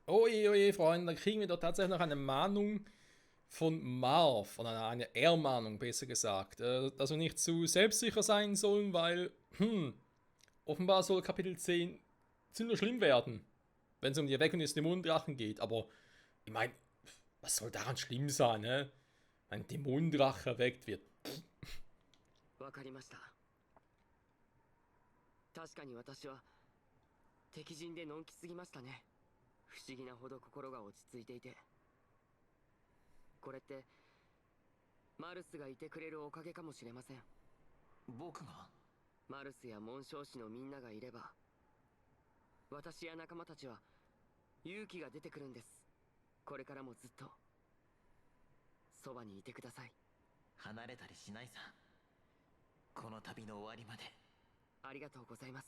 Oje, oje, Freunde, da kriegen wir doch tatsächlich noch eine Mahnung von Marv, oder eine Ermahnung besser gesagt, dass wir nicht zu selbstsicher sein sollen, weil, offenbar soll Kapitel 10 ziemlich schlimm werden, wenn es um die Erweckung des Dämonendrachen geht. Aber, ich meine, was soll daran schlimm sein, ne? Ein Dämonendrache erweckt wird. わかりました。確かに私は敵陣でのんきすぎましたね。不思議なほど心が落ち着いていて、これってマルスがいてくれるおかげかもしれません。僕がマルスや紋章師のみんながいれば、私や仲間たちは勇気が出てくるんです。これからもずっとそばにいてください。離れたりしないさ。この旅の終わりまで。ありがとうございます。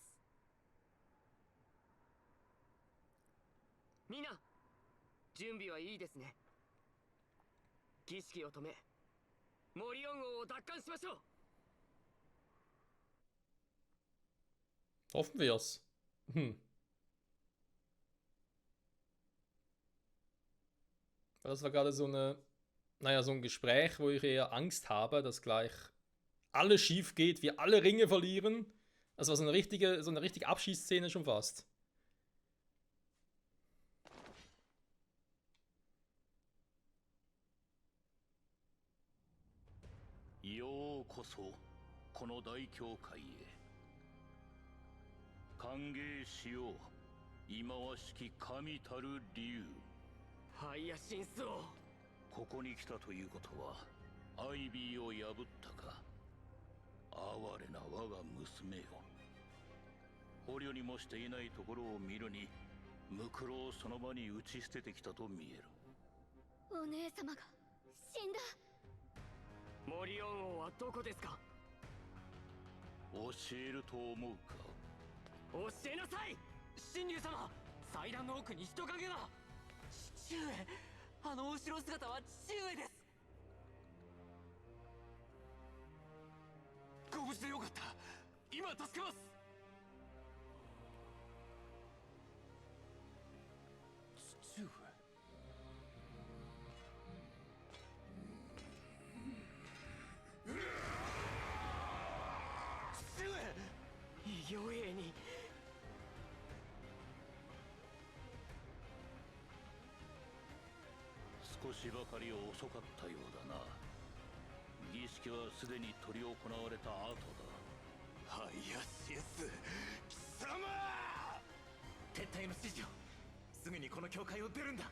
みんな準備はいいですね。儀式を止めモリオン王を奪還しましょう。 Hoffen wir's. Das war gerade so so ein Gespräch, wo ich eher Angst habe, dass gleich alles schief geht, wir alle Ringe verlieren. Das war so eine richtige Abschießszene schon fast. ようこそこの大教会へ歓迎しよう忌まわしき神たる竜。ハイヤシンス王、ここに来たということはアイビーを破ったか。哀れな我が娘よ。捕虜にもしていないところを見るにムクロをその場に打ち捨ててきたと見える。お姉様が死んだ。モリオン王はどこですか。教えると思うか。教えなさい。神竜様、祭壇の奥に人影が。父上、あの後ろ姿は父上です。ご無事でよかった。今助けます。父上。異形兵に。少しばかり遅かったようだな。儀式はすでに執り行われた後だ。ハイヤシンス貴様。撤退の指示を。すぐにこの教会を出るんだ。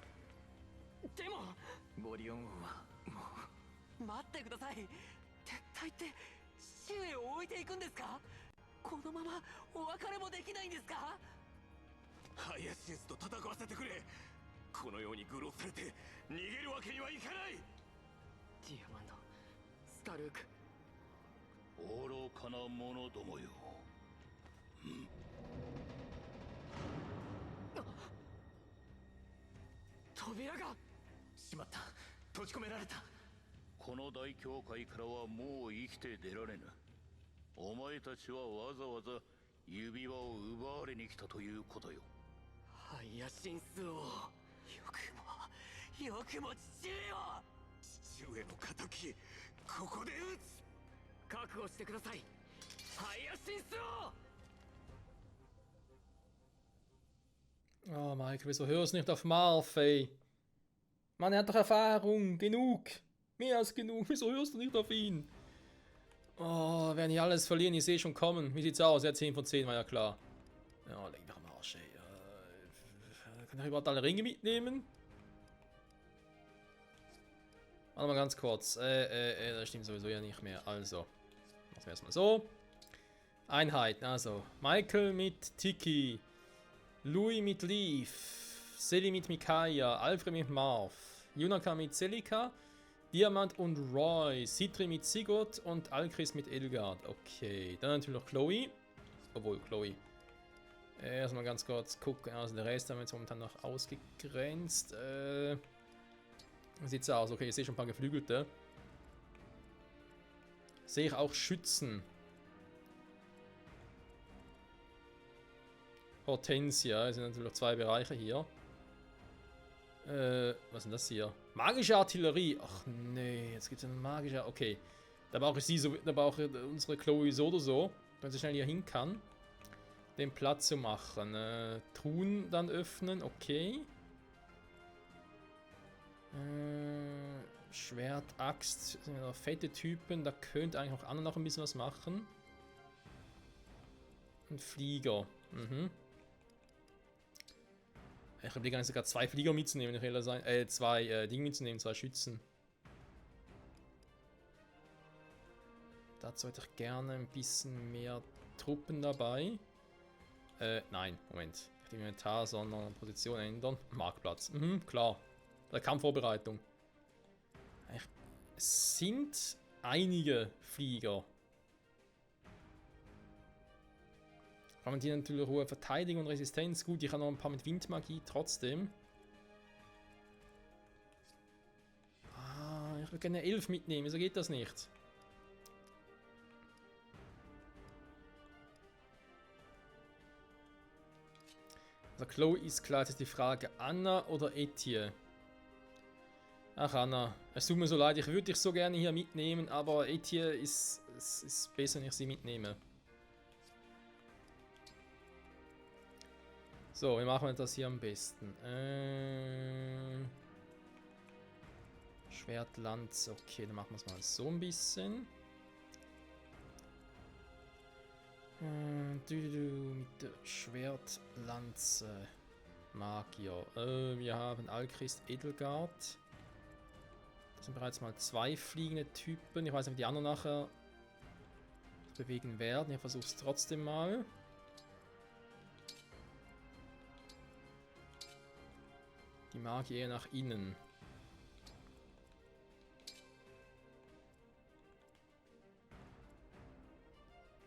でもモリオン王はもう。待ってください。撤退って父上を置いていくんですか。このままお別れもできないんですか。ハイヤシンスと戦わせてくれ。このように愚弄されて逃げるわけにはいかない。ディアマンド、スタルーク。愚かな者どもよ。扉が。しまった。閉じ込められた。この大教会からはもう生きて出られぬ。お前たちはわざわざ指輪を奪われに来たということよ。ハイヤシンス王、よくも父上を。父上の敵、ここで撃つ。覚悟してください。ハイヤシンス王。 Oh, Michael, wieso hörst du nicht auf Marv, ey? Mann, er hat doch Erfahrung, genug. Mehr als genug, wieso hörst du nicht auf ihn? Oh, werden hier alles verlieren, ich sehe schon kommen. Wie sieht's aus? Ja, 10 von 10 war ja klar. Ja, leg mich am Arsch, ey. Kann ich überhaupt alle Ringe mitnehmen? Warte mal ganz kurz. Das stimmt sowieso ja nicht mehr. Also, machen wir erstmal so. Einheiten, also. Michael mit Tiki. Louis mit Leaf. Selly mit Micaiah. Alfred mit Marv. Junaka mit Celica. Diamant und Roy. Citri mit Sigurd und Alchris mit Elgard. Okay, dann natürlich noch Chloe. Obwohl, Chloe. Erstmal ganz kurz gucken. Also der Rest haben wir jetzt momentan noch ausgegrenzt. Wie sieht's aus? Okay, ich sehe schon ein paar Geflügelte. Sehe ich auch Schützen. Hortensia, es sind natürlich noch 2 Bereiche hier. Was ist denn das hier? Magische Artillerie. Ach nee, jetzt gibt es eine magische. Okay. Da brauche ich sie so. Da brauche ich unsere Chloe so oder so. Wenn sie schnell hier hin kann. Den Platz zu machen. Truhen dann öffnen. Okay. Schwert, Axt. Sind ja fette Typen. Da könnte eigentlich auch Anna noch ein bisschen was machen. Ein Flieger. Mhm. Ich habe die ganze sogar 2 Flieger mitzunehmen, wenn ich ehrlich sein. 2 Dinge mitzunehmen, 2 Schützen. Dazu hätte ich gerne ein bisschen mehr Truppen dabei. Nein, Moment. Nicht Inventar, sondern Position ändern. Marktplatz. Mhm, klar. Bei der Kampfvorbereitung. Es sind einige Flieger. Kann man die natürlich hohe Verteidigung und Resistenz. Gut, ich habe noch ein paar mit Windmagie trotzdem. Ich würde gerne 11 mitnehmen, wieso geht das nicht? Also Chloe ist klar, jetzt ist die Frage Anna oder Etienne. Ach Anna, es tut mir so leid, ich würde dich so gerne hier mitnehmen, aber Etienne ist besser, wenn ich sie mitnehme. So, wie machen wir das hier am besten? Schwertlanze, okay, dann machen wir es mal so ein bisschen. Mit der Schwertlanze. Magier. Wir haben Alchrist Edelgard. Das sind bereits mal 2 fliegende Typen. Ich weiß nicht, wie die anderen nachher bewegen werden. Ich versuche es trotzdem mal. Die Magie eher nach innen.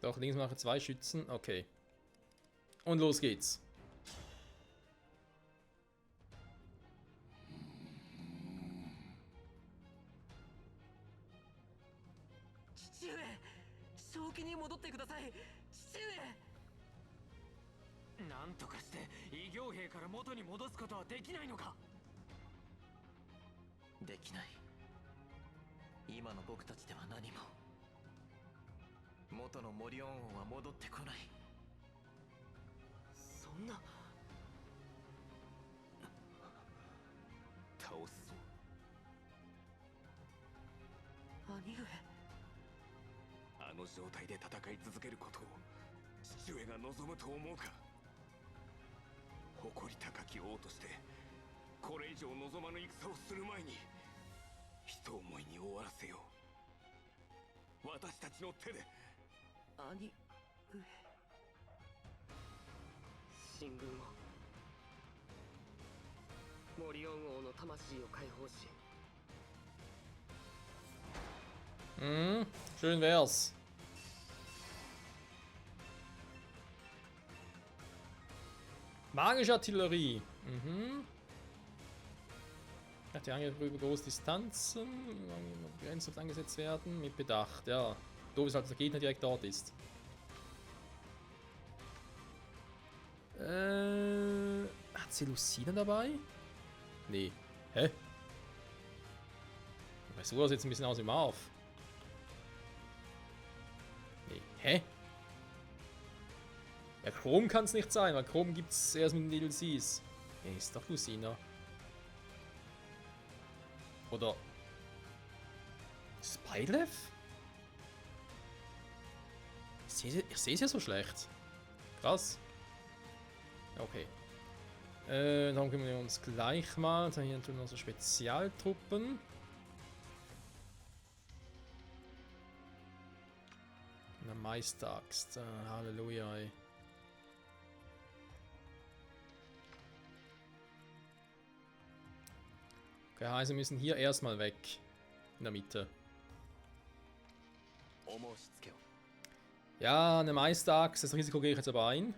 Doch, links mache ich 2 Schützen. Okay. Und los geht's. Schön wär's. Magische Artillerie. Die Angriffe über große Distanzen. Grenzen angesetzt werden. Mit Bedacht. Ja. Doof ist halt, dass der Gegner direkt dort ist. Hat sie Lucina dabei? Nee. Hä? So sieht es ein bisschen aus wie Marv. Nee. Hä? Ja, Chrom kann es nicht sein, weil Chrom gibt es erst mit den DLCs. Nee, ist doch Lucina. Oder Spylev? Ich sehe es ja so schlecht. Krass. Okay. Dann kümmern wir uns gleich mal. Dann hier natürlich noch so Spezialtruppen. Eine Meisteraxt. Halleluja. Ey. Okay, also wir müssen hier erstmal weg. In der Mitte. Ja, eine Meisteraxt. Das Risiko gehe ich jetzt aber ein.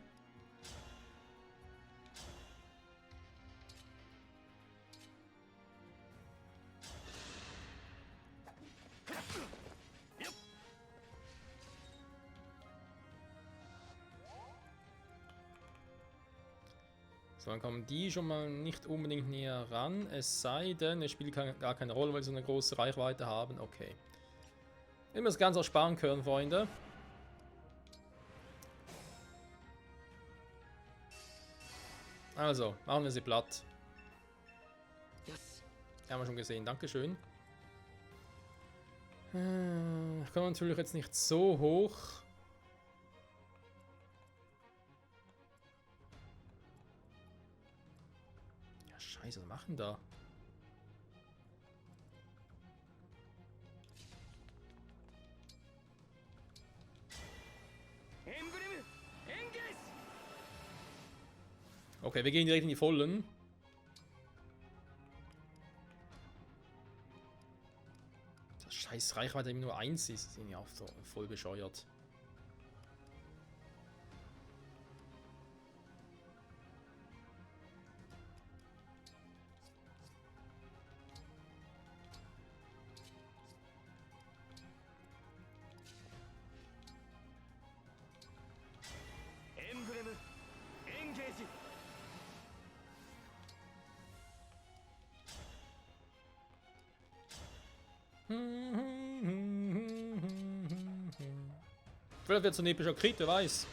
So, dann kommen die schon mal nicht unbedingt näher ran. Es sei denn, es spielt gar keine Rolle, weil sie so eine große Reichweite haben. Okay. Immer das Ganze auch sparen können, Freunde. Also, machen wir sie platt. よし Haben wir schon gesehen, Dankeschön. Ich komme natürlich jetzt nicht so hoch. Ja, scheiße, was machen da? Okay, wir gehen direkt in die Vollen. Das scheiß Reichweite immer nur 1 ist, sind ja auch so voll bescheuert. Vielleicht wird es ein epischer Krieg, wer weiß.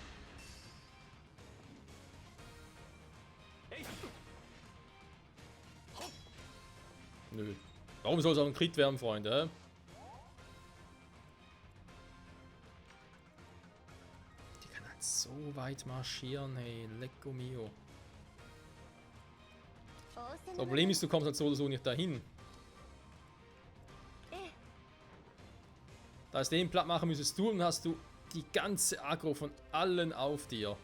Nö. Warum soll es auch ein Krieg werden, Freunde? Die kann halt so weit marschieren, hey, lecco mio. Das Problem ist, du kommst halt so oder so nicht dahin. Da es den platt machen müsstest du, und hast du die ganze Aggro von allen auf dir.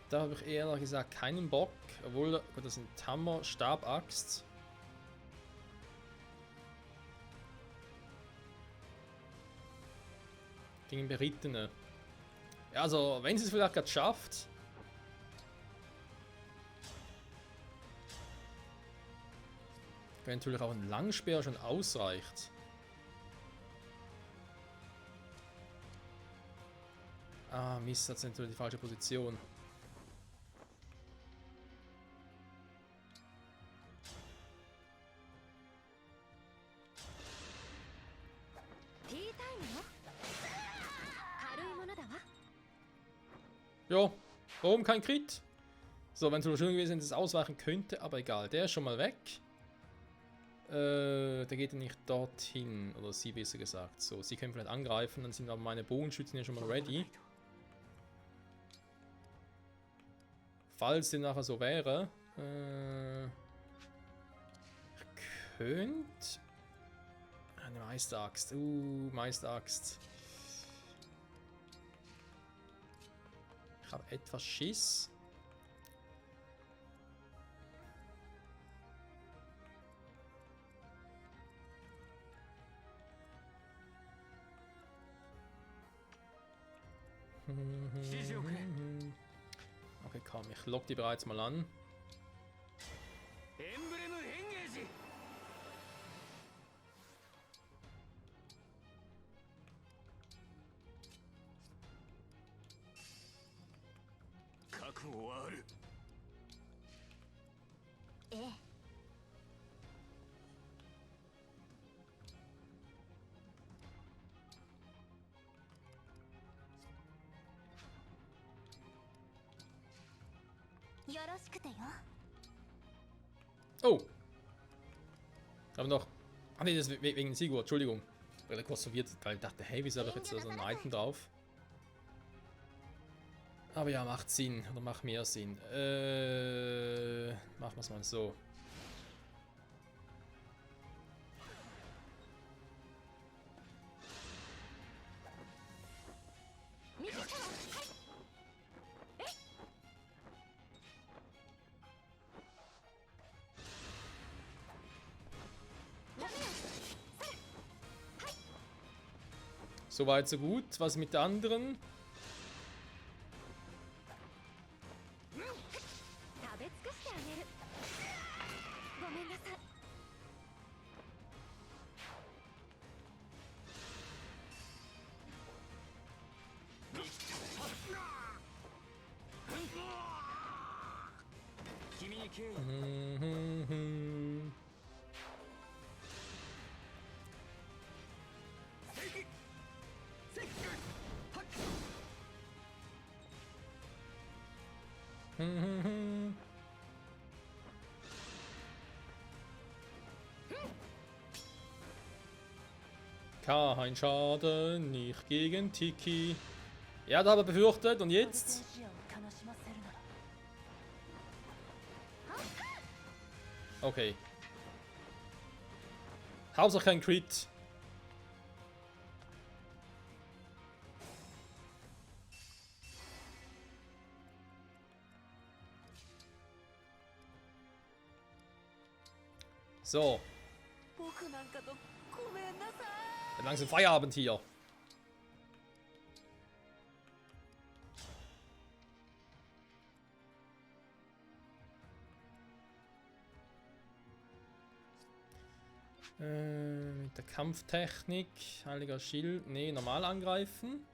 Da habe ich ehrlich gesagt keinen Bock. Obwohl, gut, das sind Hammer, Stab, Axt. Gegen Berittene. Ja, also, wenn sie es vielleicht gerade schafft. Wenn natürlich auch ein Langspeer schon ausreicht. Ah, Mist, das ist natürlich die falsche Position. Ja, warum kein Crit? So, wenn es so schön gewesen ist, dass es ausweichen könnte, aber egal. Der ist schon mal weg. Der geht ja nicht dorthin, oder sie besser gesagt. So, sie können vielleicht angreifen, dann sind aber meine Bogenschützen ja schon mal ready. Falls dem nachher so wäre. Ich könnte... Eine Meisteraxt. Meisteraxt. Ich habe etwas Schiss. Okay, komm, ich lock die bereits mal an. Oh! Aber noch. Ah ne, das ist wegen Sigurd, Entschuldigung. Weil der kurz verwirrt, weil ich dachte, hey, wieso habe ich jetzt so ein Item drauf? Aber ja, macht Sinn. Oder macht mehr Sinn. Machen wir es mal so. Soweit, so gut. Was mit der anderen? 経緯 Kein Schaden, nicht gegen Tiki. Ja, da habe ich befürchtet. Und jetzt? 視野を悲しませるなら Okay. Hauptsache kein Crit. So, 僕なんかとごめんなさい langsam Feierabend hier. Mit der Kampftechnik, heiliger Schild, nee, normal angreifen.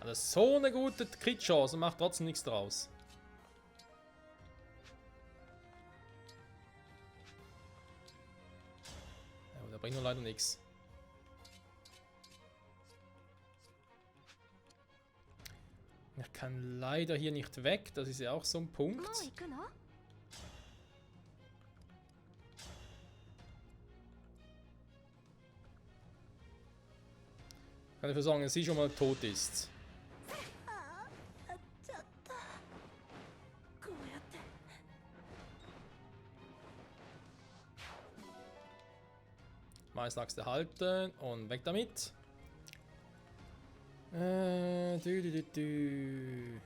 Also so eine gute Crit-Chance und macht trotzdem nichts draus. Ja, der bringt nur leider nichts. Ich kann leider hier nicht weg, das ist ja auch so ein Punkt. もう行くの？ Kann ich dafür sagen, dass sie schon mal tot ist. やっちゃったこうやって Meisterachse halten und weg damit. Dü, dü, dü, dü.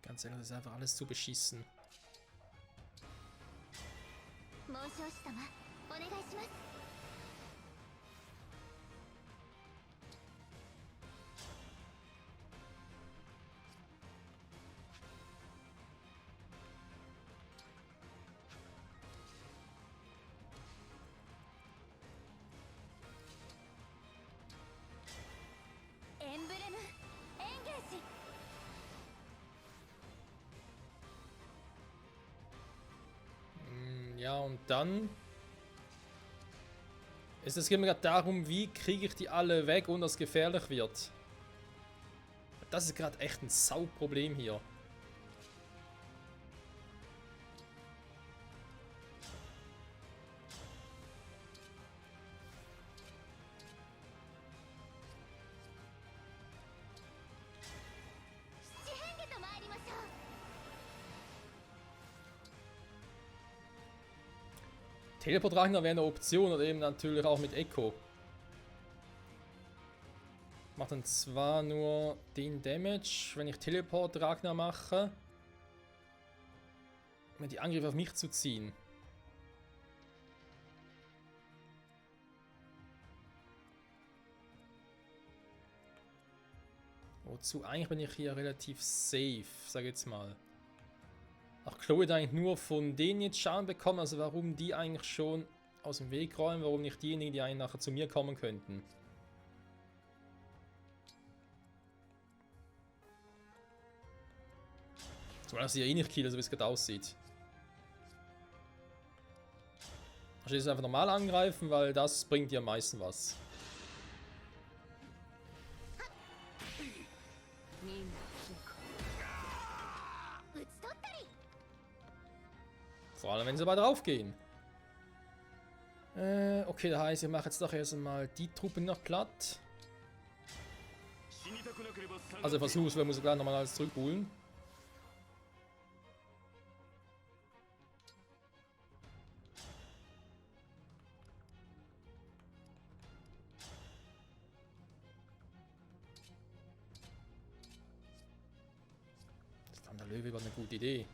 Ganz ehrlich, das ist einfach alles zu beschissen. 紋章師様お願いします。 エンブレムエンゲージ。 Ja, und dann ist es immer darum, wie kriege ich die alle weg, ohne dass es gefährlich wird. Das ist gerade echt ein Sauproblem hier. Teleport-Ragnar wäre eine Option oder eben natürlich auch mit Echo. Macht dann zwar nur den Damage, wenn ich Teleport-Ragnar mache, um die Angriffe auf mich zu ziehen. Wozu eigentlich bin ich hier relativ safe, sag jetzt mal. Ach, Chloe hat eigentlich nur von denen jetzt Schaden bekommen, also warum die eigentlich schon aus dem Weg räumen, warum nicht diejenigen, die eigentlich nachher zu mir kommen könnten. Zumal das ja eh nicht killen, so wie es gerade aussieht. Also jetzt einfach normal angreifen, weil das bringt dir am meisten was. Vor allem, wenn sie aber drauf gehen. Okay, das heißt, ich mache jetzt doch erst einmal die Truppen noch platt. Also versuch's, wir müssen gleich nochmal alles zurückholen. Der Löwe war eine gute Idee.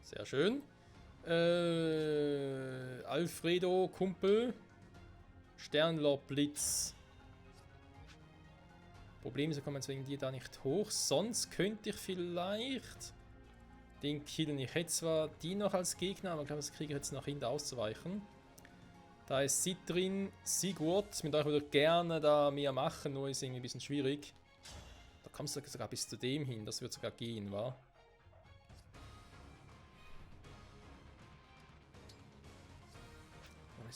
Sehr schön. Alfredo, Kumpel. Sternlob, Blitz. Problem ist, wir kommen jetzt wegen dir da nicht hoch. Sonst könnte ich vielleicht den killen. Ich hätte zwar die noch als Gegner, aber ich glaube, das kriege ich jetzt nach hinten auszuweichen. Da ist Citrin, Sigurd. Mit euch würde ich gerne da mehr machen, nur ist irgendwie ein bisschen schwierig. Da kommst du sogar bis zu dem hin, das wird sogar gehen, wa?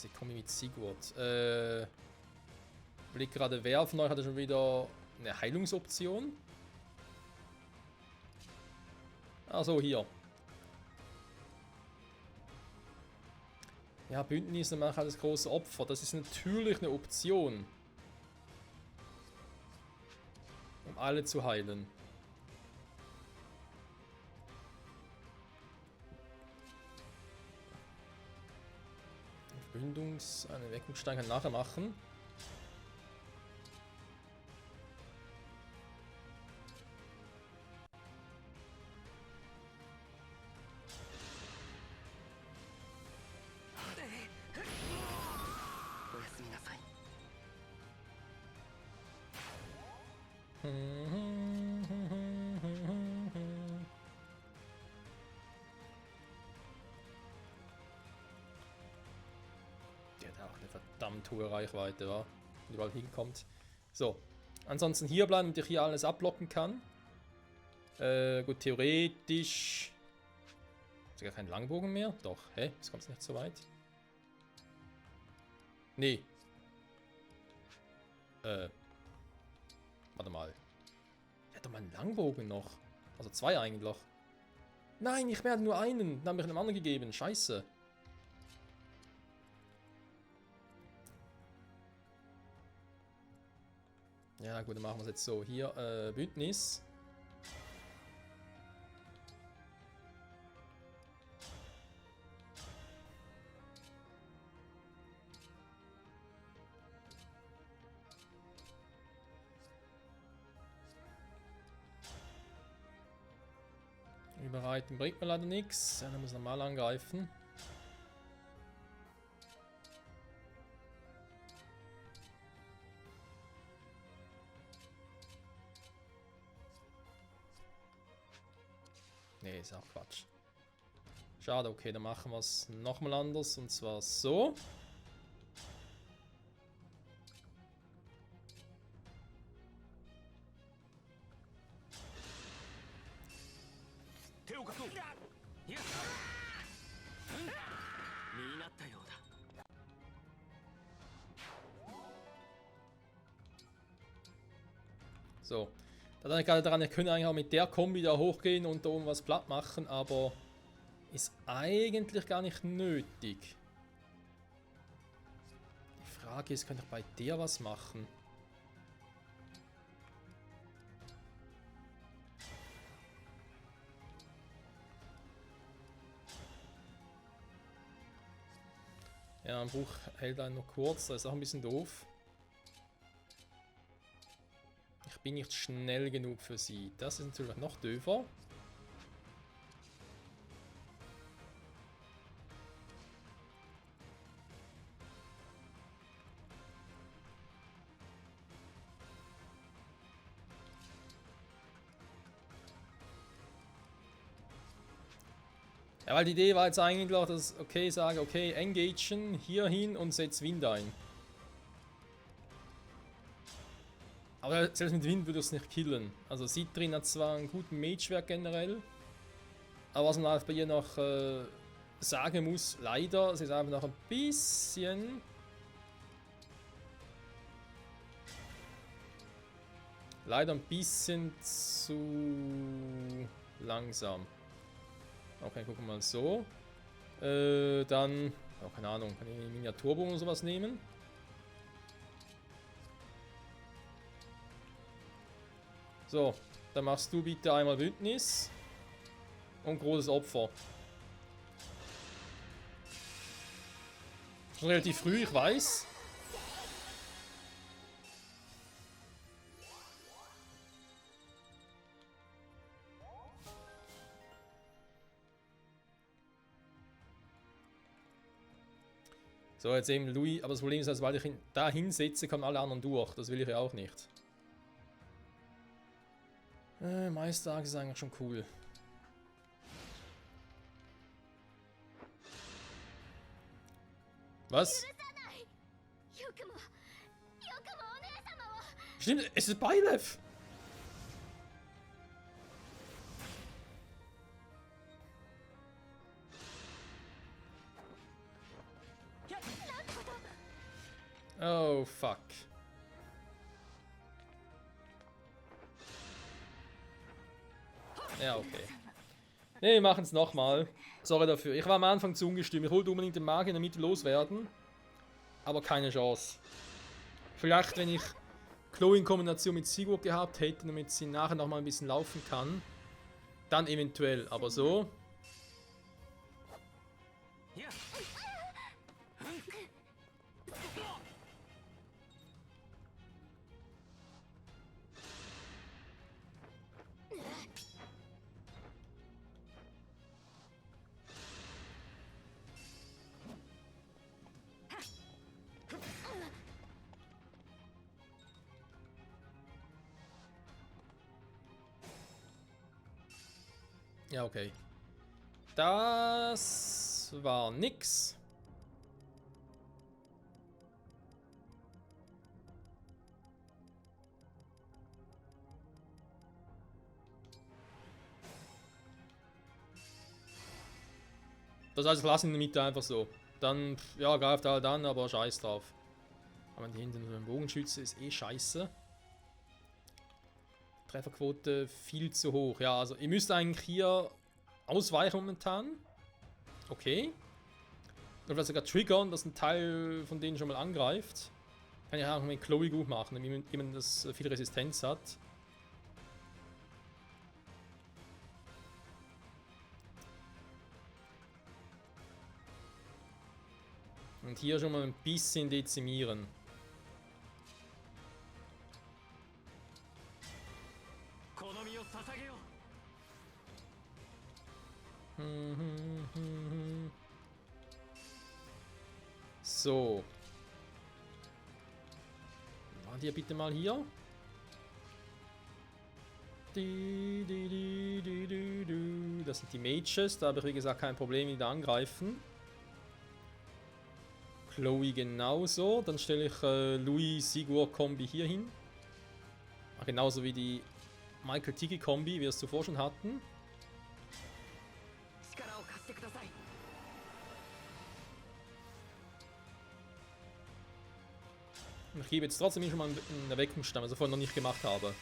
Ich komme mit Sigurd. Blick gerade, wer von euch hatte schon wieder eine Heilungsoption? Also hier. Ja, Bündnis und mache das große Opfer. Das ist natürlich eine Option. Um alle zu heilen. Eine Weckungsstein kann nachher machen. Verdammt hohe Reichweite, ja. Und überall hinkommt. So. Ansonsten hier bleiben, damit ich hier alles ablocken kann. Gut, theoretisch. Ist gar kein Langbogen mehr? Doch, hä? Jetzt kommt es nicht so weit. Nee. Warte mal. Ich hätte doch mal einen Langbogen noch. Also 2 eigentlich. Nein, ich werde nur einen. Dann habe ich einem anderen gegeben. Scheiße. Ja gut, dann machen wir es jetzt so. Hier, Bündnis. Überreiten bringt mir leider nichts. Ja, dann muss normal angreifen. Nee, ist auch Quatsch. Schade, okay, dann machen wir es nochmal anders. Und zwar so. So. Da denke ich gerade daran, wir können eigentlich auch mit der Kombi da hochgehen und da oben was platt machen, aber ist eigentlich gar nicht nötig. Die Frage ist, könnte ich bei der was machen? Ja, ein Buch hält einen noch kurz, das ist auch ein bisschen doof. Ich bin nicht schnell genug für sie. Das ist natürlich noch döfer. Ja, weil die Idee war jetzt eigentlich auch, dass okay sage, okay, engagen, hier hin und setz Wind ein. Aber selbst mit Wind würde es nicht killen. Also Citrin hat zwar einen guten Mage-Wert generell, aber was man halt bei ihr noch sagen muss, leider, sie ist einfach noch ein bisschen zu langsam. Okay, gucken wir mal so. Dann, oh, keine Ahnung, kann ich einen Miniaturbogen oder sowas nehmen? So, dann machst du bitte einmal Bündnis. Und großes Opfer. Schon relativ früh, ich weiß. So, jetzt eben Louis, aber das Problem ist, also, weil ich ihn da hinsetze, kommen alle anderen durch. Das will ich ja auch nicht. Meistertag ist eigentlich schon cool. Was? よくもお姉様を Stimmt, es ist Beilev! Oh, fuck. Ja, okay. Ne, wir machen es nochmal. Sorry dafür. Ich war am Anfang zu ungestüm. Ich wollte unbedingt den Magier in der Mitte loswerden. Aber keine Chance. Vielleicht, wenn ich Chloe in Kombination mit Sigurd gehabt hätte, damit sie nachher noch mal ein bisschen laufen kann. Dann eventuell. Aber so. Ja, okay. Das war nix. Das heißt, ich lasse ihn in der Mitte einfach so. Dann, ja, greift er halt an, aber scheiß drauf. Aber die hinten so ein Bogenschütze ist eh scheiße. Trefferquote viel zu hoch. Ja, also ihr müsst eigentlich hier ausweichen momentan. Okay. Und vielleicht sogar triggern, dass ein Teil von denen schon mal angreift. Kann ich auch mit Chloe gut machen, wenn man das viel Resistenz hat. Und hier schon mal ein bisschen dezimieren. So. Waren die bitte mal hier? Das sind die Mages, da habe ich wie gesagt kein Problem, die da angreifen. Chloe genauso. Dann stelle ich Louis-Sigurd-Kombi hier hin. Genauso wie die Michael-Tiki-Kombi, wie wir es zuvor schon hatten. Ich gebe jetzt trotzdem schon mal einen Erweckungsstamm, was ich vorhin noch nicht gemacht habe.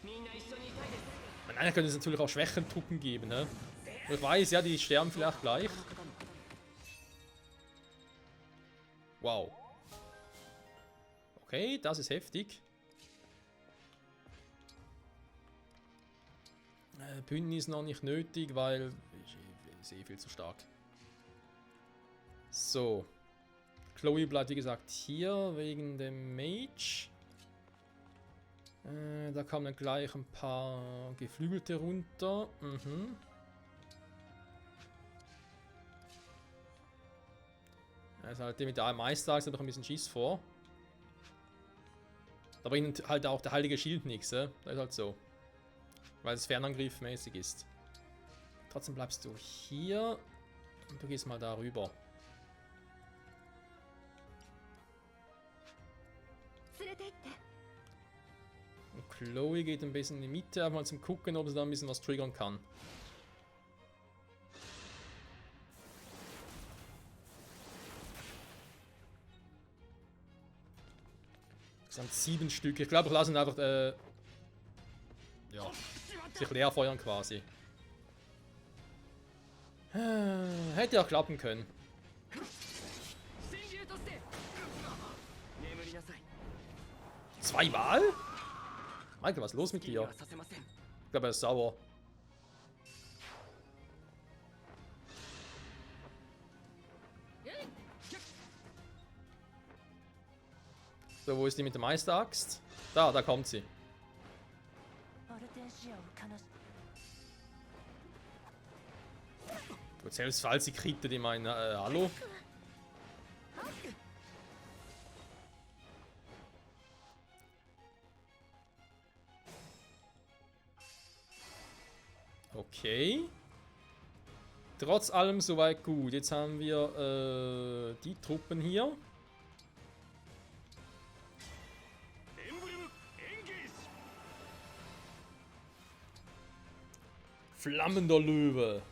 Und eigentlich könnte es natürlich auch schwächeren Truppen geben, ne? Und ich weiß, ja, die sterben vielleicht gleich. Wow. Okay, das ist heftig. Bündnis noch nicht nötig, weil ich sehe viel zu stark. So. Chloe bleibt wie gesagt hier wegen dem Mage. Da kamen dann gleich ein paar Geflügelte runter. Also halt mit der Meisterachse noch ein bisschen Schiss vor. Da bringt halt auch der heilige Schild nichts, das ist halt so. Weil es fernangriffmäßig ist. Trotzdem bleibst du hier und du gehst mal darüber. Und Chloe geht ein bisschen in die Mitte, einfach mal zum Gucken, ob sie da ein bisschen was triggern kann. Das sind 7 Stück. Ich glaube, ich lasse ihn einfach ja, sich leer feuern quasi. Hätte auch klappen können. Zweimal? Michael, was ist los mit dir? Ich glaube, er ist sauer. So, wo ist die mit der Meisteraxt? Da kommt sie. オルテンシアを悲し Gut, selbst falls sie kriegt, die meinen, hallo? Okay. Trotz allem soweit gut. Jetzt haben wir die Truppen hier. Flammender Löwe.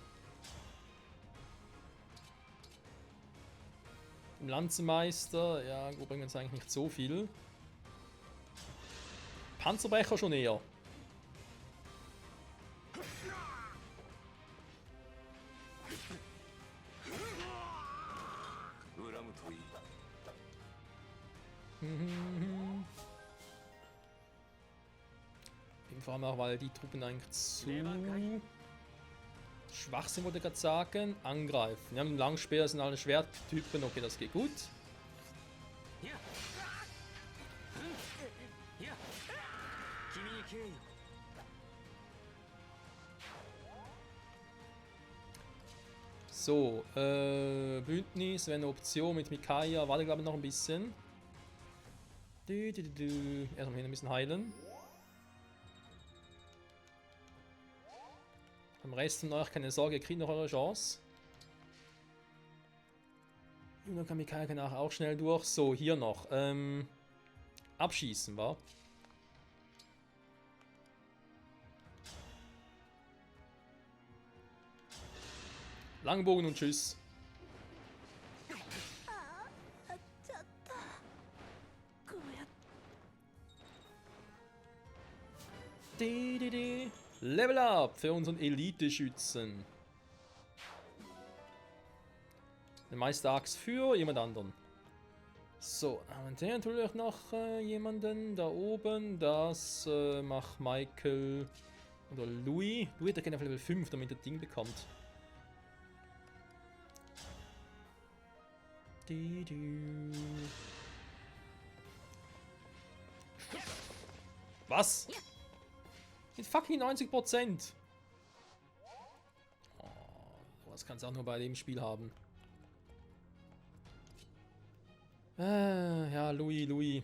Im Lanzenmeister, ja, gut, bringen uns eigentlich nicht so viel. Panzerbrecher schon eher. Vor allem auch, weil die Truppen eigentlich zu schwach sind, wollte ich gerade sagen. Angreifen. Wir haben einen Langspeer, sind alle Schwerttypen. Okay, das geht gut. So, Bündnis wäre eine Option mit Micaiah. Warte, glaube ich, noch ein bisschen. Erstmal hier ein bisschen heilen. Am Rest von euch keine Sorge, ihr kriegt noch eure Chance. Und dann kann Micaiah nachher auch schnell durch. So, hier noch. Abschießen, wa? Langbogen und tschüss. あっちゃったこうやって Level up für unseren Elite-Schützen. Den Meisterachs für jemand anderen. So, haben wir natürlich noch jemanden da oben. Das macht Michael oder Louis. Louis, der geht auf Level 5, damit er das Ding bekommt. Was? Mit fucking 90%. Oh, was kannst du auch nur bei dem Spiel haben. Ja, Louis.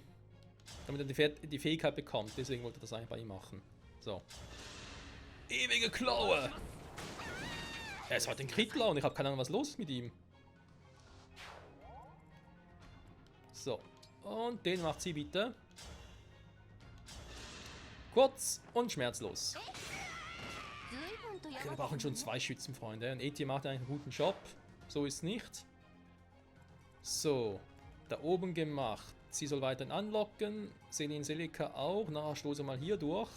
Damit er die Fähigkeit bekommt. Deswegen wollte er das eigentlich bei ihm machen. So. Ewige Klaue. Er ist heute ein Krittler und ich habe keine Ahnung, was los ist mit ihm. So. Und den macht sie bitte. Kurz und schmerzlos. 随分とや Wir brauchen schon 2 Schützenfreunde. Und Eti macht eigentlich einen guten Job. So ist nicht. So. Da oben gemacht. Sie soll weiterhin anlocken. Selin Selika auch. Nachher stoßen wir mal hier durch.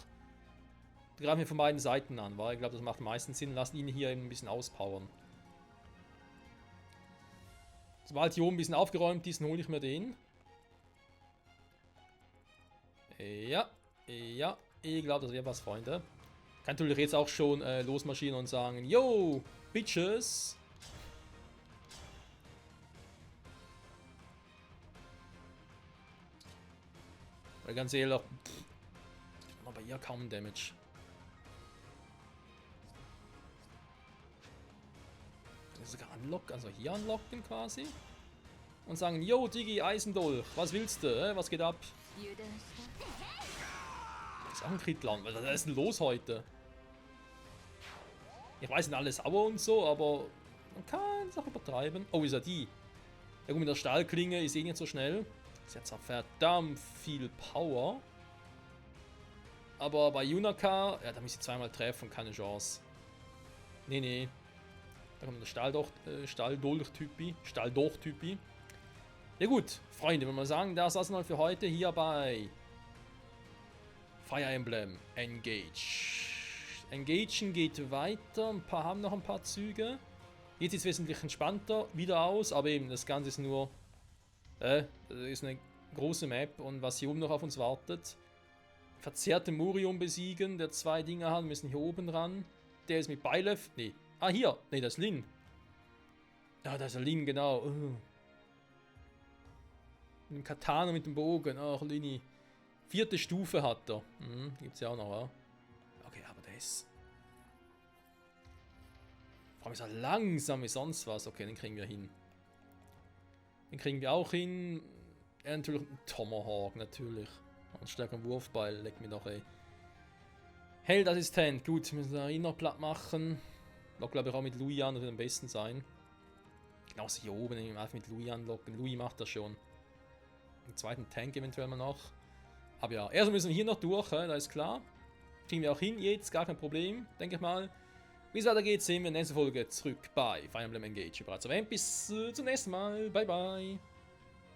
Die greifen wir von beiden Seiten an, weil ich glaube, das macht am meisten Sinn. Lassen ihn hier eben ein bisschen auspowern. Sobald hier oben ein bisschen aufgeräumt ist, hole ich mir den. Ja. Ja. Ich glaube, das wäre was, Freunde. Kann natürlich jetzt auch schon losmarschieren und sagen, yo, Bitches. Weil ganz ehrlich, aber hier kaum Damage. Sogar unlocken, also hier unlocken quasi. Und sagen, yo, Digi, Eisendolch, was willst du? Was geht ab? 油断した Das ist auch ein Krittland. Was ist denn los heute? Ich weiß nicht, alles sauer und so, aber man kann es auch übertreiben. Oh, ist ja die. Ja gut, mit der Stahlklinge ist eh nicht so schnell. Sie hat zwar verdammt viel Power. Aber bei Yunaka, ja, da muss ich zweimal treffen, keine Chance. Nee. Da kommt der Stahldolch-Typi. Ja gut, Freunde, wenn wir sagen, das war's mal für heute hier bei Fire Emblem Engage. Engagen geht weiter, haben noch ein paar Züge. Jetzt ist es wesentlich entspannter wieder aus, aber eben das Ganze ist nur das ist eine große Map und was hier oben noch auf uns wartet. Verzerrte Murium besiegen, der 2 Dinger hat, müssen hier oben ran. Der ist mit Byleth, nee. Ah, hier, nee, das ist Lin. Ja, das ist Lin, genau. Mit dem Katana, mit dem Bogen. Ach, Lini. 4. Stufe hat er. Gibt's ja auch noch, ja. Okay, aber das... Vor allem ist er langsam wie sonst was. Okay, den kriegen wir hin. Den kriegen wir auch hin. Ja, natürlich ein Tomahawk, natürlich. Und stärker Wurfbeil, leck mir doch, ey. Heldassistent, gut, müssen wir ihn noch platt machen. Lock, glaube ich, auch mit Louis an, das wird am besten sein. Genauso hier oben, einfach mit Louis anlocken. Louis macht das schon. Den zweiten Tank eventuell mal noch. Aber ja, erstmal müssen wir hier noch durch, da ist klar. Kriegen wir auch hin jetzt, gar kein Problem, denke ich mal. Wie es weitergeht, sehen wir in der nächsten Folge zurück bei Fire Emblem Engage. Bereits erwähnt, bis zum nächsten Mal. Bye, bye.